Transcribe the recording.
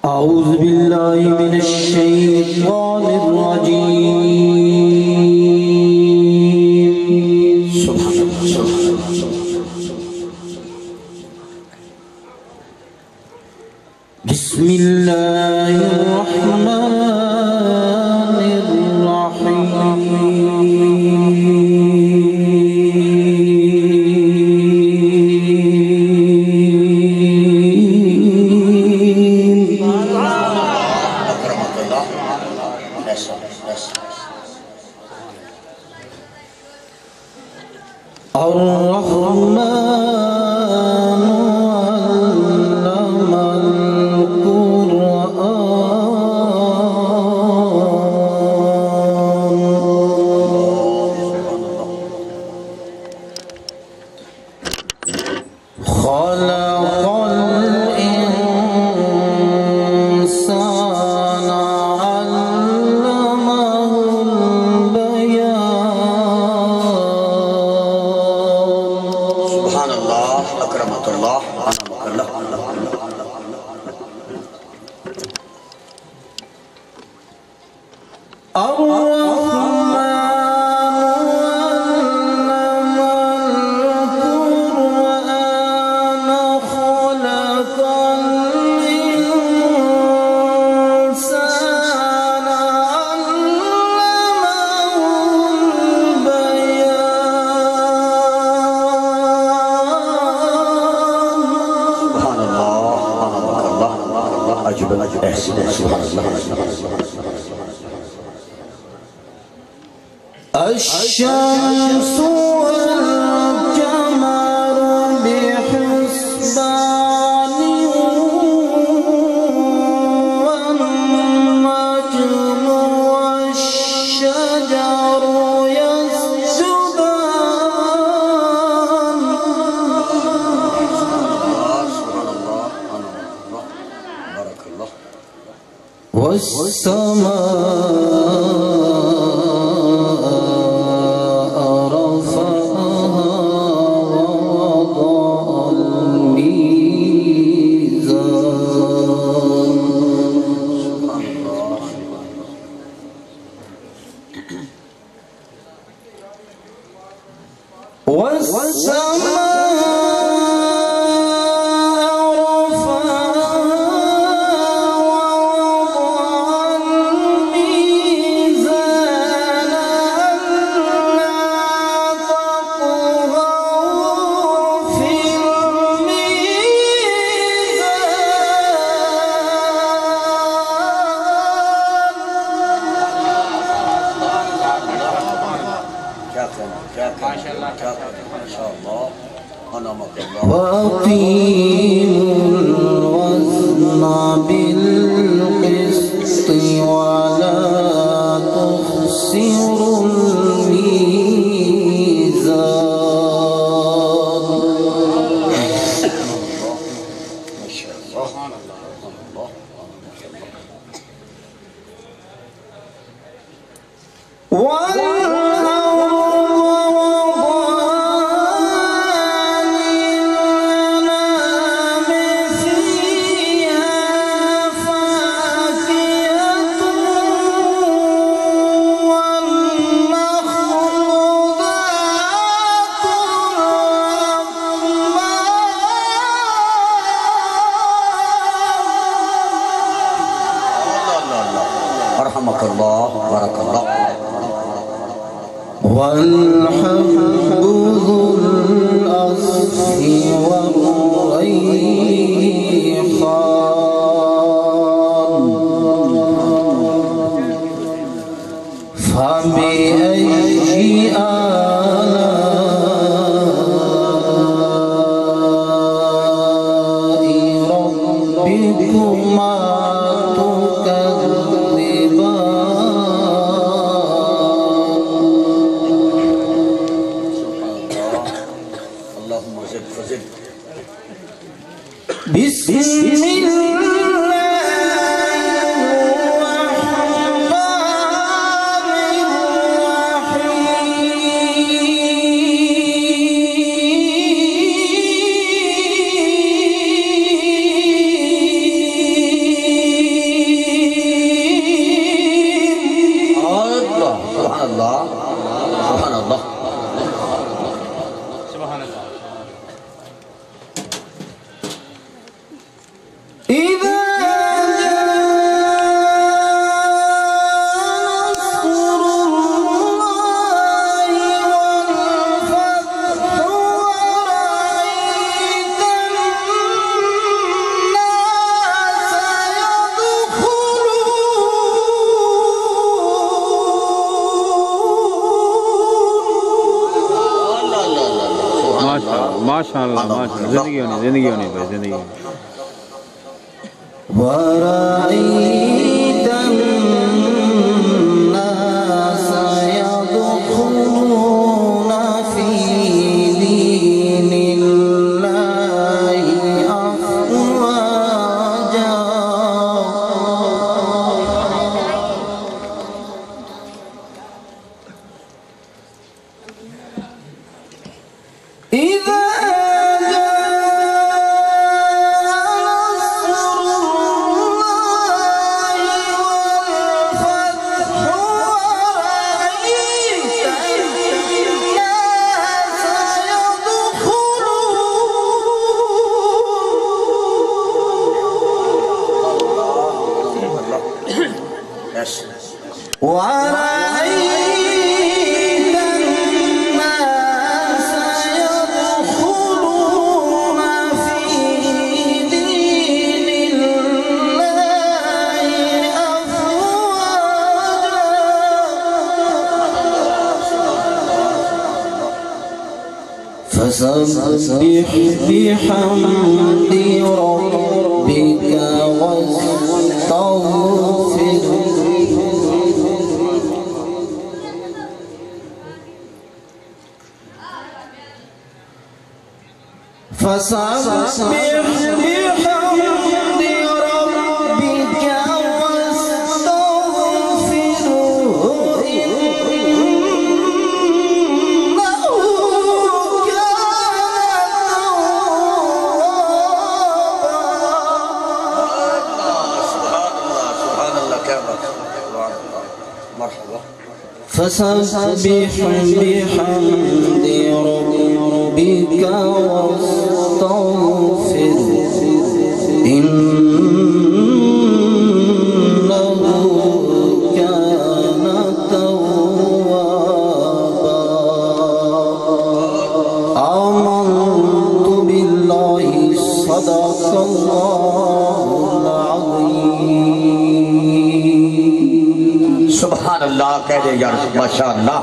أعوذ بالله من الشيطان الرجيم. سبحان الله. بسم الله الرحمن الشمس والقمر بحسبان والنجم والشجر يسجدان والسماء وأقيموا الوزن بالقسط ولا تخسروا الميزان. رحمك الله بارك الله. والحب ذو الأصف والريحان فبأي آلاء ربكما सुभान अल्लाह माशाअल्लाह माशाअल्लाह जिंदगी होनी भाई जिंदगी ورأيت الناس يدخلون في دين الله أفواجا إذا ورأيت الناس يدخلون في دين الله أفواجا فسبح بحمد ربك واستغفره فسبح بحمد ربك واستغفره إنه كان توابا مرحبا فسبح بحمد ربك واستغفره إنه كان توابا آمنت بالله صدق الله العظيم سبحان अल्लाह कह दे यार माशाअल्लाह।